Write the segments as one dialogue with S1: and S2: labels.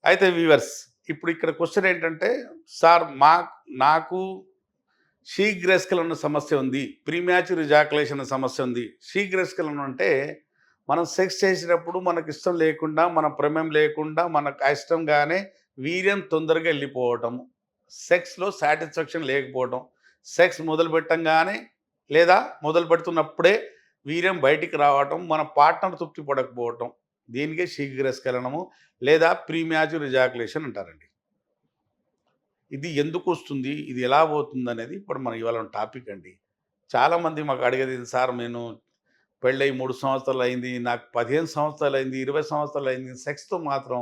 S1: అయితే వ్యూవర్స్ ఇప్పుడు ఇక్కడ క్వెషన్ ఏంటంటే, సార్ నాకు శీఘ్రస్ఖలన సమస్య ఉంది. ప్రీమ్యాచ్యూర్ ఎజాకులేషన్ అనే సమస్య ఉంది. శీఘ్రస్ఖలనం అంటే మనం సెక్స్ చేసేటప్పుడు మనకిష్టం లేకుండా, మన ప్రమేయం లేకుండా, మనకు ఇష్టంగానే వీర్యం తొందరగా ఎళ్ళిపోవటం. సెక్స్‌లో సాటిస్ఫాక్షన్ లేకపోవటం. సెక్స్ మొదలుపెట్టంగానే లేదా మొదలుపెడుతున్నప్పుడే వీర్యం బయటికి రావటం, మన పార్ట్నర్ తృప్తి పడకపోవటం. దీనికే శీఘ్రస్ఖలనము లేదా ప్రీమ్యాచ్యూర్ ఎజాకులేషన్ అంటారండి. ఇది ఎందుకొస్తుంది? ఇది ఎలా పోతుందనేది ఇప్పుడు మనం ఇవాళ టాపిక్ అండి. చాలామంది మాకు అడిగేది సార్ నేను పెళ్ళై 3 సంవత్సరాలయింది. నాకు 15 సంవత్సరాలయింది, 20 సంవత్సరాలయింది. సెక్స్‌తో మాత్రం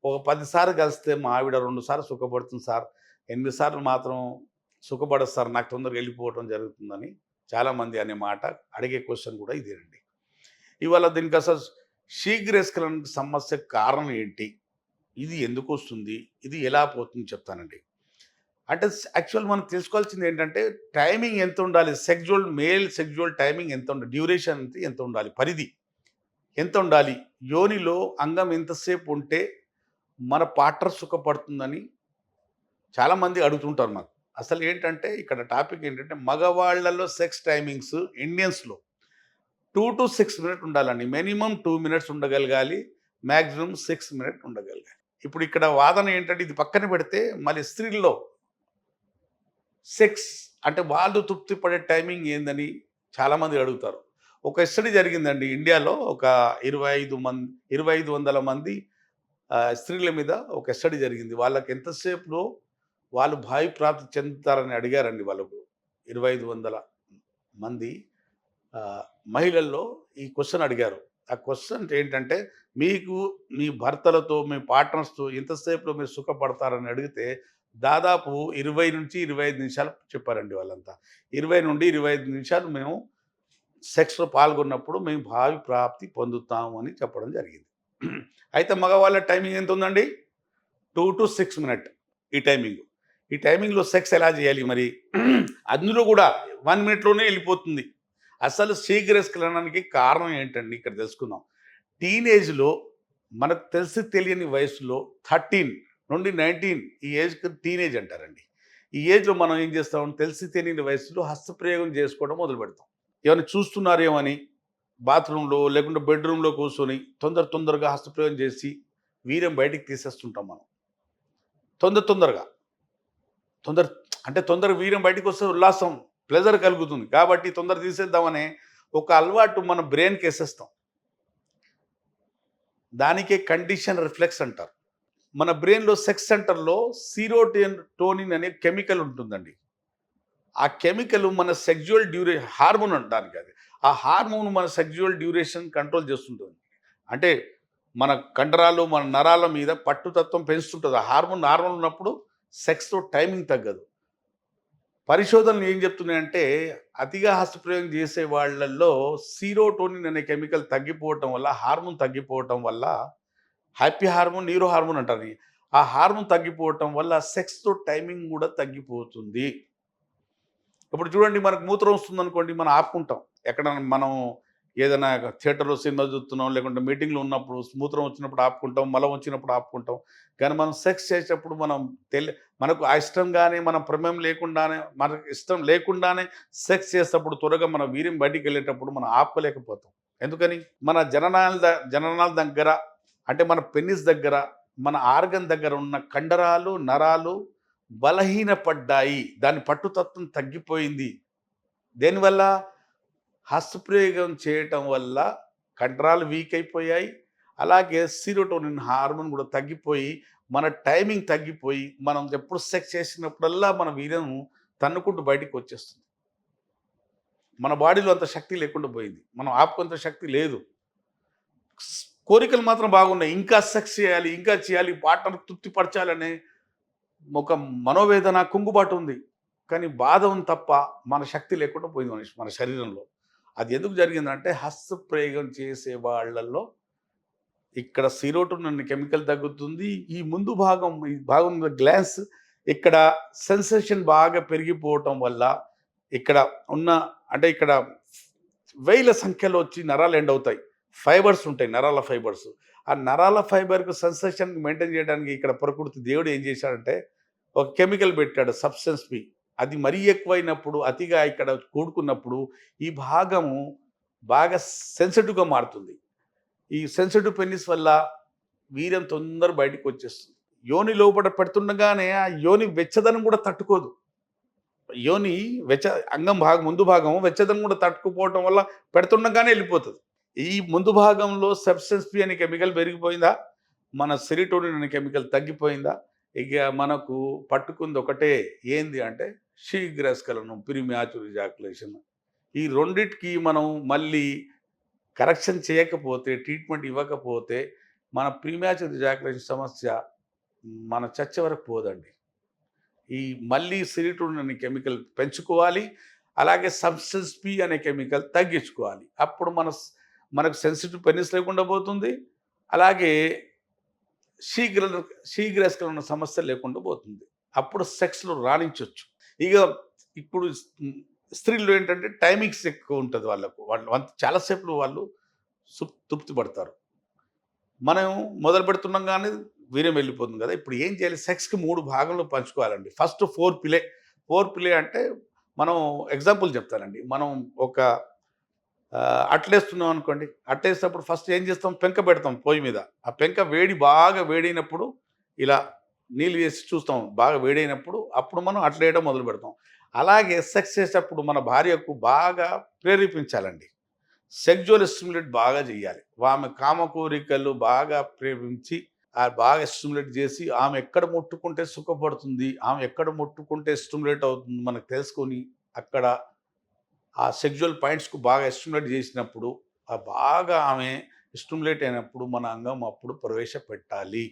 S1: ఒక 10 సార్లు కలిస్తే మా ఆవిడ 2 సార్లు సుఖపడుతుంది సార్. 8 సార్లు మాత్రం సుఖపడదు సార్. నాకు తొందరగా ఎళ్ళిపోవటం జరుగుతుందని చాలామంది అనే మాట అడిగే క్వెషన్ కూడా ఇదేనండి. ఇవాళ దీనికసలు శీఘ్రస్ఖలన సమస్యకు కారణం ఏంటి? ఇది ఎందుకొస్తుంది? ఇది ఎలా పోతుంది చెప్తానండి. అంటే యాక్చువల్ మనం తెలుసుకోవాల్సింది ఏంటంటే టైమింగ్ ఎంత ఉండాలి? మేల్ సెక్సువల్ టైమింగ్ ఎంత ఉండాలి? డ్యూరేషన్ ఎంత ఉండాలి? పరిధి ఎంత ఉండాలి? యోనిలో అంగం ఎంతసేపు ఉంటే మన పార్ట్నర్ సుఖపడుతుందని చాలామంది అడుగుతుంటారు మాకు. అసలు ఏంటంటే ఇక్కడ టాపిక్ ఏంటంటే మగవాళ్ళలో సెక్స్ టైమింగ్స్ ఇండియన్స్‌లో 2-6 మినిట్ ఉండాలండి. మినిమమ్ 2 మినిట్స్ ఉండగలగాలి. మాక్సిమం 6 మినిట్ ఉండగలగాలి. ఇప్పుడు ఇక్కడ వాదన ఏంటంటే ఇది పక్కన పెడితే మళ్ళీ స్త్రీల్లో సెక్స్ అంటే వాళ్ళు తృప్తి పడే టైమింగ్ ఏందని చాలామంది అడుగుతారు. ఒక స్టడీ జరిగిందండి ఇండియాలో ఒక 2500 మంది స్త్రీల మీద ఒక స్టడీ జరిగింది. వాళ్ళకి ఎంతసేపులో వాళ్ళు భావి ప్రాప్తి చెందుతారని అడిగారండి వాళ్ళకు. 2500 మంది మహిళల్లో ఈ క్వెషన్ అడిగారు. ఆ క్వెషన్ ఏంటంటే మీకు మీ భర్తలతో, మీ పార్ట్నర్స్‌తో ఎంతసేపులో మీరు సుఖపడతారని అడిగితే దాదాపు 20-25 నిమిషాలు చెప్పారండి వాళ్ళంతా. 20-25 నిమిషాలు మేము సెక్స్‌లో పాల్గొన్నప్పుడు మేము భావి ప్రాప్తి పొందుతాము అని చెప్పడం జరిగింది. అయితే మగవాళ్ళ టైమింగ్ ఎంతుందండి? 2-6 మినిట్ ఈ టైమింగు. ఈ టైమింగ్‌లో సెక్స్ ఎలా చేయాలి మరి? అందులో కూడా 1 మినిట్‌లోనే ఎళ్ళిపోతుంది. అసలు శీఘ్రస్ఖలనానికి కారణం ఏంటండి ఇక్కడ తెలుసుకుందాం. టీనేజ్‌లో మనకు తెలిసి తెలియని వయసులో 13 నుండి 19 ఈ ఏజ్‌కి టీనేజ్ అంటారండి. ఈ ఏజ్‌లో మనం ఏం చేస్తాం తెలిసి తెలియని వయసులో హస్తప్రయోగం చేసుకోవడం మొదలుపెడతాం. ఏమైనా చూస్తున్నారేమో అని బాత్రూమ్‌లో లేకుంటే బెడ్‌రూమ్‌లో కూర్చొని తొందరగా హస్తప్రయోగం చేసి వీర్యం బయటికి తీసేస్తుంటాం మనం. తొందరగా. తొందర తొందరగా వీర్యం బయటికొస్తే ఉల్లాసం, ప్లెజర్ కలుగుతుంది. కాబట్టి తొందర తీసేద్దామనే ఒక అలవాటు మన బ్రెయిన్‌కేసేస్తాం. దానికే కండిషన్ రిఫ్లెక్స్ అంటారు. మన బ్రెయిన్‌లో సెక్స్ సెంటర్‌లో టోనిన్ అనే కెమికల్ ఉంటుందండి. ఆ కెమికల్ మన సెక్సువల్ హార్మోన్ అంటానికి అది. ఆ హార్మోన్ మన సెక్సువల్ డ్యూరేషన్ కంట్రోల్ చేస్తుంటుంది. అంటే మన కండరాలు, మన నరాల మీద పట్టుతత్వం పెంచుతుంటది. ఆ హార్మోన్ నార్మల్ ఉన్నప్పుడు సెక్స్‌లో టైమింగ్ తగ్గదు. పరిశోధనలు ఏం చెప్తున్నాయంటే అతిగా హస్తప్రయోగం చేసే వాళ్ళల్లో సీరోటోనిన్ అనే కెమికల్ తగ్గిపోవటం వల్ల, హార్మోన్ తగ్గిపోవటం వల్ల హ్యాపీ హార్మోన్, న్యూరో హార్మోన్ అంటారు. ఆ హార్మోన్ తగ్గిపోవటం వల్ల సెక్స్‌తో టైమింగ్ కూడా తగ్గిపోతుంది. ఇప్పుడు చూడండి మనకు మూత్రం వస్తుందనుకోండి మనం ఆపుకుంటాం. ఎక్కడైనా మనం ఏదైనా థియేటర్‌లో సినిమా చూస్తున్నాం, లేకుంటే మీటింగ్‌లో ఉన్నప్పుడు మూత్రం వచ్చినప్పుడు ఆపుకుంటాం, మలం వచ్చినప్పుడు ఆపుకుంటాం. కానీ మనం సెక్స్ చేసేటప్పుడు మనకు ఆ ఇష్టంగానే మన ప్రమేయం లేకుండానే, మనకు ఇష్టం లేకుండానే సెక్స్ చేసేటప్పుడు త్వరగా మన వీర్యం బయటికెళ్ళేటప్పుడు మనం ఆపుకోలేకపోతాం. ఎందుకని? మన జననాల దగ్గర అంటే మన పెనిస్ దగ్గర, మన ఆర్గన్ దగ్గర ఉన్న కండరాలు, నరాలు బలహీనపడ్డాయి. దాని పట్టుతత్వం తగ్గిపోయింది. దేనివల్ల? హస్తప్రయోగం చేయటం వల్ల కండరాలు వీక్ అయిపోయాయి. అలాగే సెరోటోనిన్ హార్మోన్ కూడా తగ్గిపోయి, మన టైమింగ్ తగ్గిపోయి, మనం ఎప్పుడు సెక్స్ చేసినప్పుడల్లా మన వీర్యం తన్నుకుంటూ బయటికొచ్చేస్తుంది. మన బాడీలో అంత శక్తి లేకుండా పోయింది. మనం ఆపుకునేంత శక్తి లేదు. కోరికలు మాత్రం బాగున్నాయి. ఇంకా సెక్స్ చేయాలి, ఇంకా చేయాలి, పార్ట్నర్ తృప్తిపరచాలనే ఒక మనోవేదన, కుంగుబాటు ఉంది. కానీ బాధ ఉంది తప్ప మన శక్తి లేకుండా పోయింది మన శరీరంలో. అది ఎందుకు జరిగిందంటే హస్తప్రయోగం చేసే వాళ్ళల్లో ఇక్కడ సెరోటోనిన్ అనే కెమికల్ తగ్గుతుంది. ఈ భాగం గ్లాన్స్ ఇక్కడ సెన్సేషన్ బాగా పెరిగిపోవటం వల్ల ఇక్కడ ఉన్న ఇక్కడ వేల సంఖ్యలో వచ్చి నరాలు ఎండ్ అవుతాయి. ఫైబర్స్ ఉంటాయి, నరాల ఫైబర్స్. ఆ నరాల ఫైబర్‌కు సెన్సేషన్ మెయింటైన్ చేయడానికి ఇక్కడ ప్రకృతి దేవుడు ఏం చేశాడంటే, ఒక కెమికల్ పెట్టాడు సబ్‌స్టెన్స్ పి. అది మరీ ఎక్కువైనప్పుడు, అతిగా ఇక్కడ కూడుకున్నప్పుడు, ఈ భాగము బాగా సెన్సిటివ్‌గా మారుతుంది. ఈ సెన్సిటివ్ పెనిస్ వల్ల వీర్యం తొందర బయటికొచ్చేస్తుంది. యోని లోపట పెడుతుండగానే ఆ యోని వెచ్చదనం కూడా తట్టుకోదు. యోని వెచ్చ అంగం ముందు భాగం వెచ్చదనం కూడా తట్టుకుపోవటం వల్ల పెడుతుండగానే ఎళ్ళిపోతది. ఈ ముందు భాగంలో సబ్‌స్టెన్స్ పి అనే కెమికల్ పెరిగిపోయిందా, మన సెరోటోనిన్ అనే కెమికల్ తగ్గిపోయిందా, ఇక మనకు పట్టుకుంది ఒకటే ఏంది అంటే శీఘ్రస్ఖలనం, ప్రీమ్యాచ్యూర్ ఎజాక్యులేషన్. ఈ రెండిటికి మనం మళ్ళీ కరెక్షన్ చేయకపోతే, ట్రీట్మెంట్ ఇవ్వకపోతే మన ప్రీమ్యాచ్యూర్ ఎజాక్యులేషన్ సమస్య మన చచ్చే వరకు పోదండి. ఈ మళ్ళీ సెరోటోనిన్ అనే కెమికల్ పెంచుకోవాలి. అలాగే సబ్‌స్టెన్స్ పి అనే కెమికల్ తగ్గించుకోవాలి. అప్పుడు మనకు సెన్సిటివ్ పెనిస్ లేకుండా పోతుంది. అలాగే శీఘ్ర శీఘ్రస్ఖలన సమస్య లేకుండా పోతుంది. అప్పుడు సెక్స్‌లో రాణించొచ్చు. ఇగ ఇప్పుడు స్త్రీల్లో ఏంటంటే టైమింగ్స్ ఎక్కువ ఉంటది వాళ్ళకు. వాళ్ళు చాలా సేపు వాళ్ళు తృప్తి పడతారు. మనం మొదలు పెడుతున్నాం గానీ వీర్యం వెళ్ళిపోతుంది కదా! ఇప్పుడు ఏం చేయాలి? సెక్స్‌కి 3 భాగంలో పంచుకోవాలండి. First foreplay. Foreplay అంటే మనం ఎగ్జాంపుల్ చెప్తానండి. మనం ఒక అట్లేస్తున్నాం అనుకోండి. అట్లేసినప్పుడు ఫస్ట్ ఏం చేస్తాం? పెంక పెడతాం పొయ్యి మీద. ఆ పెంక బాగా వేడైనప్పుడు ఇలా నీళ్ళు వేసి చూస్తాం. బాగా వేడైనప్పుడు అప్పుడు మనం అట్లేయడం మొదలుపెడతాం. అలాగే సెక్స్ చేసేటప్పుడు మన భార్యకు బాగా ప్రేరేపించాలండి. సెక్సువల్ స్టిమ్యులేట్ బాగా చేయాలి. ఆమె కామ కోరికలు బాగా ప్రేమించి, బాగా స్టిమ్యులేట్ చేసి, ఆమె ఎక్కడ ముట్టుకుంటే సుఖపడుతుంది, ఆమె ఎక్కడ ముట్టుకుంటే స్టిమ్యులేట్ అవుతుంది మనకు తెలుసుకొని, అక్కడ ఆ సెక్సువల్ పాయింట్స్‌కు బాగా స్టిమ్యులేట్ చేసినప్పుడు, బాగా ఆమె స్టిమ్యులేట్ అయినప్పుడు మన అంగం అప్పుడు ప్రవేశపెట్టాలి.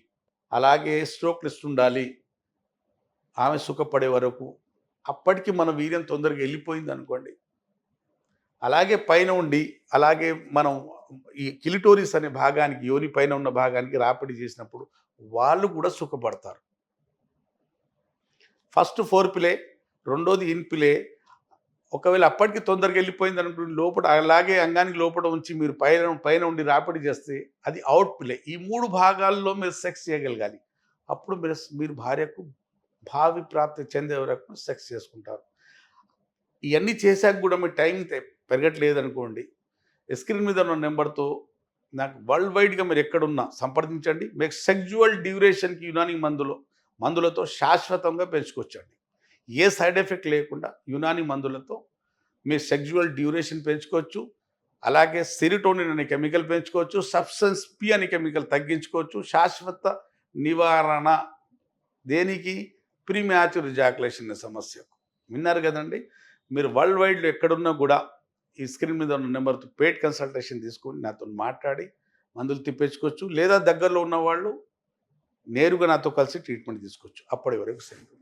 S1: అలాగే స్ట్రోక్ లిస్ట్ ఉండాలి. ఆమె సుఖపడే వరకు. అప్పటికి మన వీర్యం తొందరగా ఎళ్ళిపోయిందనుకోండి, అలాగే పైన ఉండి, అలాగే మనం ఈ కిలిటోరిస్ అనే భాగానికి, యోని పైన ఉన్న భాగానికి రాపిడి చేసినప్పుడు వాళ్ళు కూడా సుఖపడతారు. ఫస్ట్ ఫోర్ ప్లే, రెండోది ఇన్ ప్లే. ఒకవేళ అప్పటికి తొందరగా వెళ్ళిపోయిందనుకోండి, లోపట అలాగే అంగానికి లోపట ఉంచి మీరు పైన పైన ఉండి రాపిడి చేస్తే అది ఔట్ ప్లే. ఈ 3 భాగాల్లో మీరు సెక్స్ చేయగలగాలి. అప్పుడు మీరు భార్యకు భావి ప్రాప్తి చెందే వరకు సెక్స్ చేసుకుంటారు. ఇయన్నీ చేశాక గూడా మీ టైం పెరగట్లేదనుకోండి, స్క్రీన్ మీద ఉన్న నంబర్‌తో నాకు వరల్డ్ వైడ్‌గా మీరెక్కడున్నా సంప్రదించండి. మీకు సెక్సువల్ డ్యూరేషన్‌కి యునాని మందులతో శాశ్వతంగా పెంచుకోవచ్చండి. ఏ సైడ్ ఎఫెక్ట్ లేకుండా యునాని మందులతో మీ సెక్సువల్ డ్యూరేషన్ పెంచుకోవచ్చు. అలాగే సెరోటోనిన్ అనే కెమికల్ పెంచుకోవచ్చు. సబ్‌స్టెన్స్ పి అనే కెమికల్ తగ్గించుకోవచ్చు. శాశ్వత నివారణ దేనికి? ప్రీమ్యాచ్యూర్ ఎజాక్యులేషన్ అనే సమస్యకు. విన్నారు గదండీ! మీరు వరల్డ్ వైడ్‌లో ఎక్కడున్నా గూడా ఈ స్క్రీన్ మీద ఉన్న నెంబర్‌తో పెయిడ్ కన్సల్టేషన్ తీసుకొని నాతోని మాట్లాడి మందులు తెప్పించుకోవచ్చు. లేదా దగ్గరలో ఉన్నవాళ్ళు నేరుగా నాతో కలిసి ట్రీట్మెంట్ తీసుకోవచ్చు. అప్పటి వరకు సెలవు.